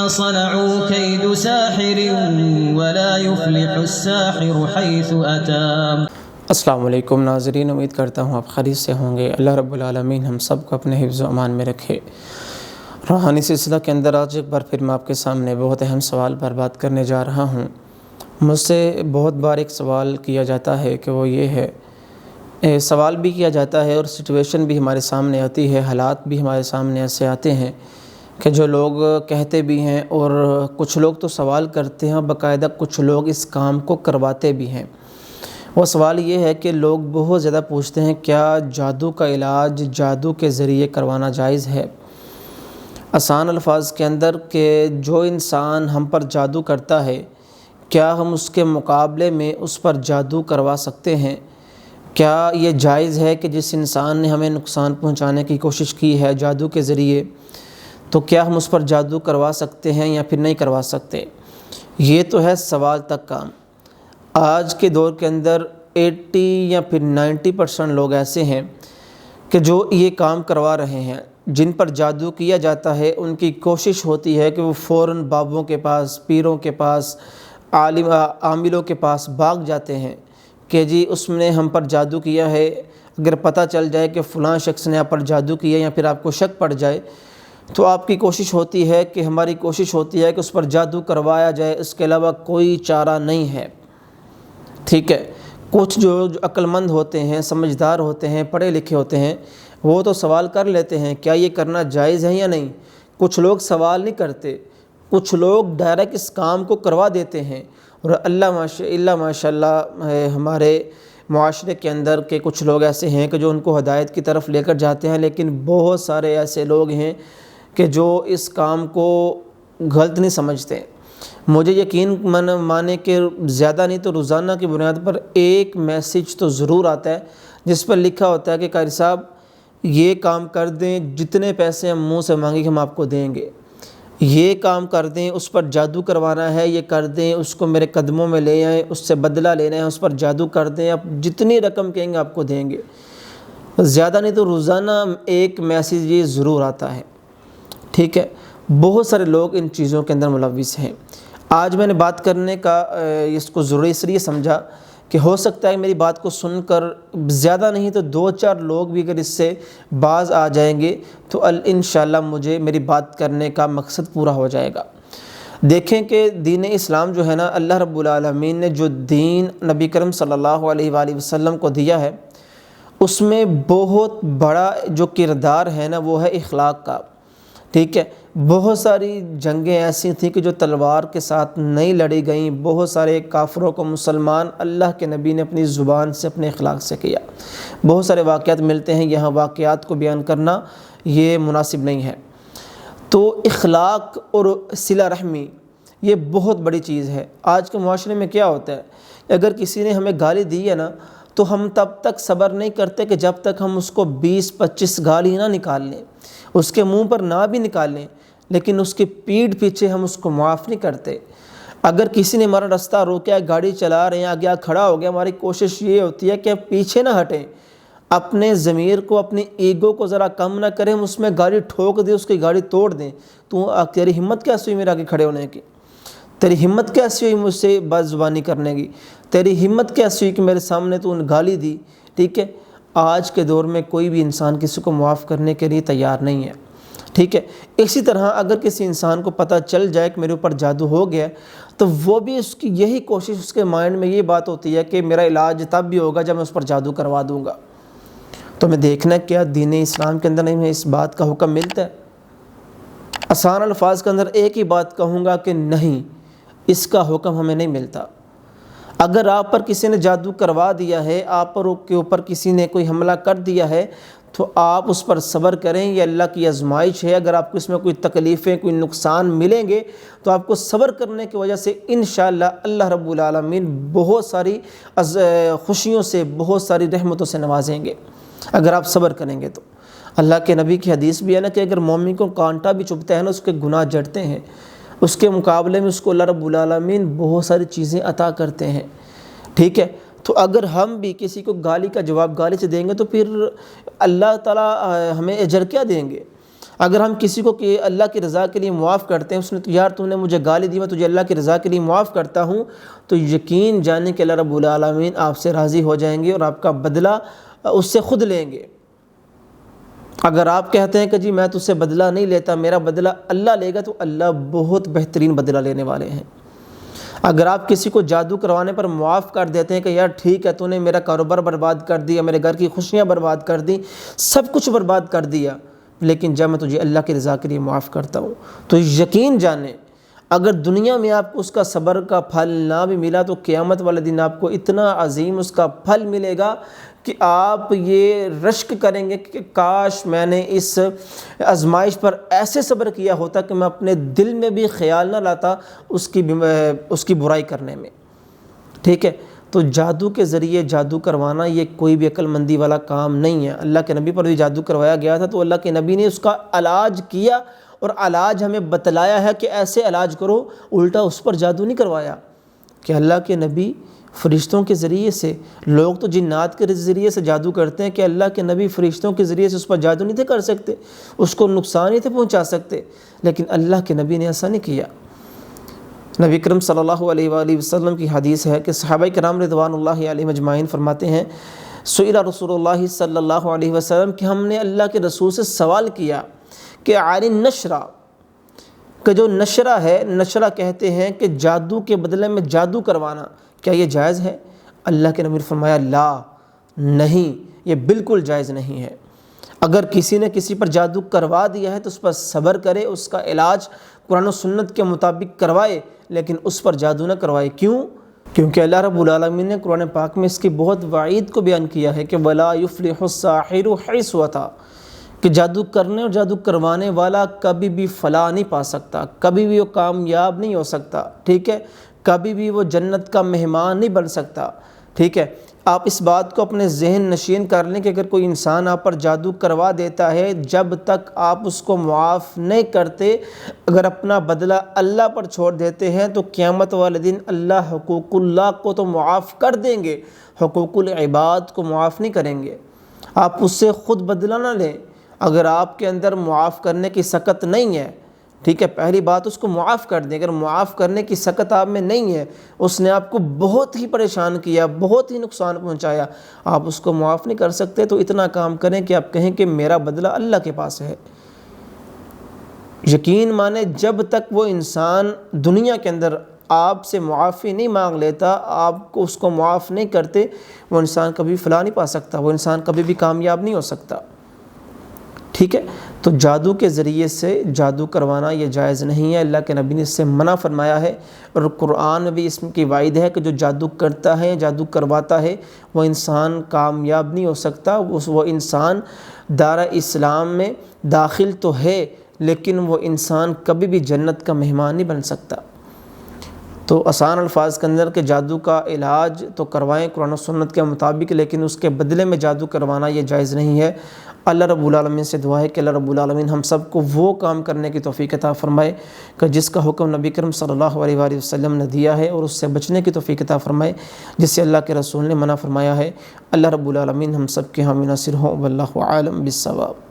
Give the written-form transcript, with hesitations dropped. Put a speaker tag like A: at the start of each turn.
A: صنعوا كيد ساحر ولا يفلح الساحر حيث أتى۔
B: السلام علیکم ناظرین، امید کرتا ہوں آپ خیریت سے ہوں گے۔ اللہ رب العالمین ہم سب کو اپنے حفظ و امان میں رکھے۔ روحانی سلسلہ کے اندر آج ایک بار پھر میں آپ کے سامنے بہت اہم سوال پر بات کرنے جا رہا ہوں۔ مجھ سے بہت بار ایک سوال کیا جاتا ہے کہ وہ یہ ہے، سوال بھی کیا جاتا ہے اور سچویشن بھی ہمارے سامنے آتی ہے، حالات بھی ہمارے سامنے ایسے آتے ہیں کہ جو لوگ کہتے بھی ہیں اور کچھ لوگ تو سوال کرتے ہیں، باقاعدہ کچھ لوگ اس کام کو کرواتے بھی ہیں۔ وہ سوال یہ ہے کہ لوگ بہت زیادہ پوچھتے ہیں کیا جادو کا علاج جادو کے ذریعے کروانا جائز ہے؟ آسان الفاظ کے اندر کہ جو انسان ہم پر جادو کرتا ہے، کیا ہم اس کے مقابلے میں اس پر جادو کروا سکتے ہیں؟ کیا یہ جائز ہے کہ جس انسان نے ہمیں نقصان پہنچانے کی کوشش کی ہے جادو کے ذریعے، تو کیا ہم اس پر جادو کروا سکتے ہیں یا پھر نہیں کروا سکتے؟ یہ تو ہے سوال تک کام۔ آج کے دور کے اندر 80 یا پھر 90% لوگ ایسے ہیں کہ جو یہ کام کروا رہے ہیں، جن پر جادو کیا جاتا ہے ان کی کوشش ہوتی ہے کہ وہ فوراً بابوں کے پاس، پیروں کے پاس، عاملوں کے پاس بھاگ جاتے ہیں کہ جی اس نے ہم پر جادو کیا ہے۔ اگر پتہ چل جائے کہ فلاں شخص نے آپ پر جادو کیا یا پھر آپ کو شک پڑ جائے تو آپ کی کوشش ہوتی ہے کہ ہماری کوشش ہوتی ہے کہ اس پر جادو کروایا جائے، اس کے علاوہ کوئی چارہ نہیں ہے۔ ٹھیک ہے، کچھ جو عقل مند ہوتے ہیں، سمجھدار ہوتے ہیں، پڑھے لکھے ہوتے ہیں، وہ تو سوال کر لیتے ہیں کیا یہ کرنا جائز ہے یا نہیں۔ کچھ لوگ سوال نہیں کرتے، کچھ لوگ ڈائریکٹ اس کام کو کروا دیتے ہیں۔ اور اللہ ماشاء اللہ ہمارے معاشرے کے اندر کے کچھ لوگ ایسے ہیں کہ جو ان کو ہدایت کی طرف لے کر جاتے ہیں، لیکن بہت سارے ایسے لوگ ہیں کہ جو اس کام کو غلط نہیں سمجھتے۔ مجھے یقین مانے کہ زیادہ نہیں تو روزانہ کی بنیاد پر ایک میسیج تو ضرور آتا ہے جس پر لکھا ہوتا ہے کہ قاری صاحب یہ کام کر دیں، جتنے پیسے ہم منہ سے مانگیں ہم آپ کو دیں گے، یہ کام کر دیں، اس پر جادو کروانا ہے یہ کر دیں، اس کو میرے قدموں میں لے آئیں، اس سے بدلہ لینا ہے، اس پر جادو کر دیں، آپ جتنی رقم کہیں گے آپ کو دیں گے۔ زیادہ نہیں تو روزانہ ایک میسیج یہ ضرور آتا ہے۔ ٹھیک ہے، بہت سارے لوگ ان چیزوں کے اندر ملوث ہیں۔ آج میں نے بات کرنے کا اس کو ضروری اس لیے سمجھا کہ ہو سکتا ہے میری بات کو سن کر زیادہ نہیں تو 2-4 لوگ بھی اگر اس سے باز آ جائیں گے تو انشاءاللہ مجھے میری بات کرنے کا مقصد پورا ہو جائے گا۔ دیکھیں کہ دین اسلام جو ہے نا، اللہ رب العالمین نے جو دین نبی کرم صلی اللہ علیہ وآلہ وسلم کو دیا ہے، اس میں بہت بڑا جو کردار ہے نا وہ ہے اخلاق کا۔ ٹھیک ہے، بہت ساری جنگیں ایسی تھیں کہ جو تلوار کے ساتھ نہیں لڑی گئیں، بہت سارے کافروں کو مسلمان اللہ کے نبی نے اپنی زبان سے، اپنے اخلاق سے کیا۔ بہت سارے واقعات ملتے ہیں، یہاں واقعات کو بیان کرنا یہ مناسب نہیں ہے۔ تو اخلاق اور صلہ رحمی یہ بہت بڑی چیز ہے۔ آج کے معاشرے میں کیا ہوتا ہے، اگر کسی نے ہمیں گالی دی ہے نا تو ہم تب تک صبر نہیں کرتے کہ جب تک ہم اس کو 20-25 گالی نہ نکال لیں، اس کے منہ پر نہ بھی نکالیں، لیکن اس کی پیٹھ پیچھے ہم اس کو معاف نہیں کرتے۔ اگر کسی نے ہمارا رستہ روکا، گاڑی چلا رہے ہیں، آگے کھڑا ہو گیا، ہماری کوشش یہ ہوتی ہے کہ پیچھے نہ ہٹیں، اپنے ضمیر کو، اپنی ایگو کو ذرا کم نہ کریں، ہم اس میں گاڑی ٹھوک دیں، اس کی گاڑی توڑ دیں۔ تیری ہمت کیسے ہوئی میرے آگے کھڑے ہونے کی؟ تیری ہمت کیسی ہوئی مجھ سے بد زبانی کرنے کی؟ تیری ہمت کیسی ہوئی کہ میرے سامنے تو گالی دی؟ ٹھیک ہے، آج کے دور میں کوئی بھی انسان کسی کو معاف کرنے کے لیے تیار نہیں ہے۔ ٹھیک ہے، اسی طرح اگر کسی انسان کو پتہ چل جائے کہ میرے اوپر جادو ہو گیا تو وہ بھی اس کی یہی کوشش، اس کے مائنڈ میں یہ بات ہوتی ہے کہ میرا علاج تب بھی ہوگا جب میں اس پر جادو کروا دوں گا۔ تو میں دیکھنا کیا دین اسلام کے اندر نہیں اس بات کا حکم ملتا ہے؟ آسان الفاظ کے اندر ایک ہی بات کہوں گا کہ نہیں، اس کا حکم ہمیں نہیں ملتا۔ اگر آپ پر کسی نے جادو کروا دیا ہے، آپ پر کے اوپر کسی نے کوئی حملہ کر دیا ہے تو آپ اس پر صبر کریں، یہ اللہ کی آزمائش ہے۔ اگر آپ کو اس میں کوئی تکلیفیں، کوئی نقصان ملیں گے تو آپ کو صبر کرنے کی وجہ سے انشاءاللہ اللہ رب العالمین بہت ساری خوشیوں سے، بہت ساری رحمتوں سے نوازیں گے اگر آپ صبر کریں گے تو۔ اللہ کے نبی کی حدیث بھی ہے نا کہ اگر مومن کو کانٹا بھی چبھتا ہے نا، اس کے گناہ جڑتے ہیں، اس کے مقابلے میں اس کو اللہ رب العالمین بہت ساری چیزیں عطا کرتے ہیں۔ ٹھیک ہے، تو اگر ہم بھی کسی کو گالی کا جواب گالی سے دیں گے تو پھر اللہ تعالیٰ ہمیں اجر کیا دیں گے؟ اگر ہم کسی کو کہ اللہ کی رضا کے لیے معاف کرتے ہیں، اس نے تو یار تو نے مجھے گالی دی، میں تجھے اللہ کی رضا کے لیے معاف کرتا ہوں، تو یقین جانیں کہ اللہ رب العالمین آپ سے راضی ہو جائیں گے اور آپ کا بدلہ اس سے خود لیں گے۔ اگر آپ کہتے ہیں کہ جی میں تجھ سے بدلہ نہیں لیتا، میرا بدلہ اللہ لے گا، تو اللہ بہت بہترین بدلہ لینے والے ہیں۔ اگر آپ کسی کو جادو کروانے پر معاف کر دیتے ہیں کہ یار ٹھیک ہے تو نے میرا کاروبار برباد کر دیا، میرے گھر کی خوشیاں برباد کر دی، سب کچھ برباد کر دیا، لیکن جب میں تجھے اللہ کی رضا کے لیے معاف کرتا ہوں، تو یقین جانیں اگر دنیا میں آپ کو اس کا صبر کا پھل نہ بھی ملا تو قیامت والے دن آپ کو اتنا عظیم اس کا پھل ملے گا کہ آپ یہ رشک کریں گے کہ کاش میں نے اس آزمائش پر ایسے صبر کیا ہوتا کہ میں اپنے دل میں بھی خیال نہ لاتا اس کی برائی کرنے میں۔ ٹھیک ہے، تو جادو کے ذریعے جادو کروانا یہ کوئی بھی عقل مندی والا کام نہیں ہے۔ اللہ کے نبی پر بھی جادو کروایا گیا تھا تو اللہ کے نبی نے اس کا علاج کیا، اور علاج ہمیں بتلایا ہے کہ ایسے علاج کرو، الٹا اس پر جادو نہیں کروایا۔ کہ اللہ کے نبی فرشتوں کے ذریعے سے، لوگ تو جنات کے ذریعے سے جادو کرتے ہیں، کہ اللہ کے نبی فرشتوں کے ذریعے سے اس پر جادو نہیں تھے کر سکتے، اس کو نقصان نہیں تھے پہنچا سکتے، لیکن اللہ کے نبی نے ایسا نہیں کیا۔ نبی کرم صلی اللہ علیہ وآلہ وسلم کی حدیث ہے کہ صحابہ کرام رضوان اللہ علیہم اجمعین فرماتے ہیں، سئل رسول اللہ صلی اللہ علیہ وسلم، کہ ہم نے اللہ کے رسول سے سوال کیا کہ عن النشرہ، کہ جو نشرہ ہے، نشرہ کہتے ہیں کہ جادو کے بدلے میں جادو کروانا، کیا یہ جائز ہے؟ اللہ کے نبی نے فرمایا لا، نہیں، یہ بالکل جائز نہیں ہے۔ اگر کسی نے کسی پر جادو کروا دیا ہے تو اس پر صبر کرے، اس کا علاج قرآن و سنت کے مطابق کروائے، لیکن اس پر جادو نہ کروائے۔ کیوں؟ کیونکہ اللہ رب العالمین نے قرآن پاک میں اس کی بہت وعید کو بیان کیا ہے کہ وَلَا يُفْلِحُ السَّاحِرُ حَيْثُ أَتَىٰ، کہ جادو کرنے اور جادو کروانے والا کبھی بھی فلاح نہیں پا سکتا، کبھی بھی وہ کامیاب نہیں ہو سکتا، ٹھیک ہے، کبھی بھی وہ جنت کا مہمان نہیں بن سکتا۔ ٹھیک ہے، آپ اس بات کو اپنے ذہن نشین کر لیں کہ اگر کوئی انسان آپ پر جادو کروا دیتا ہے، جب تک آپ اس کو معاف نہیں کرتے، اگر اپنا بدلہ اللہ پر چھوڑ دیتے ہیں، تو قیامت والے دن اللہ حقوق اللہ کو تو معاف کر دیں گے، حقوق العباد کو معاف نہیں کریں گے۔ آپ اس سے خود بدلہ نہ لیں۔ اگر آپ کے اندر معاف کرنے کی سخت نہیں ہے، ٹھیک ہے، پہلی بات اس کو معاف کر دیں۔ اگر معاف کرنے کی سخت آپ میں نہیں ہے، اس نے آپ کو بہت ہی پریشان کیا، بہت ہی نقصان پہنچایا، آپ اس کو معاف نہیں کر سکتے، تو اتنا کام کریں کہ آپ کہیں کہ میرا بدلہ اللہ کے پاس ہے۔ یقین مانیں جب تک وہ انسان دنیا کے اندر آپ سے معافی نہیں مانگ لیتا، آپ کو اس کو معاف نہیں کرتے، وہ انسان کبھی فلاح نہیں پا سکتا، وہ انسان کبھی بھی کامیاب نہیں ہو سکتا۔ ٹھیک ہے، تو جادو کے ذریعے سے جادو کروانا یہ جائز نہیں ہے، اللہ کے نبی نے اس سے منع فرمایا ہے، اور قرآن میں بھی اس کی وعید ہے کہ جو جادو کرتا ہے، جادو کرواتا ہے، وہ انسان کامیاب نہیں ہو سکتا، وہ انسان دار اسلام میں داخل تو ہے لیکن وہ انسان کبھی بھی جنت کا مہمان نہیں بن سکتا۔ تو آسان الفاظ کے اندر کہ جادو کا علاج تو کروائیں قرآن و سنت کے مطابق، لیکن اس کے بدلے میں جادو کروانا یہ جائز نہیں ہے۔ اللہ رب العالمین سے دعا ہے کہ اللہ رب العالمین ہم سب کو وہ کام کرنے کی توفیق عطا فرمائے کہ جس کا حکم نبی کرم صلی اللہ علیہ وآلہ وسلم نے دیا ہے، اور اس سے بچنے کی توفیق عطا فرمائے جس سے اللہ کے رسول نے منع فرمایا ہے۔ اللہ رب العالمین ہم سب کے حامی ناصر ہوں، واللہ عالم بالصواب۔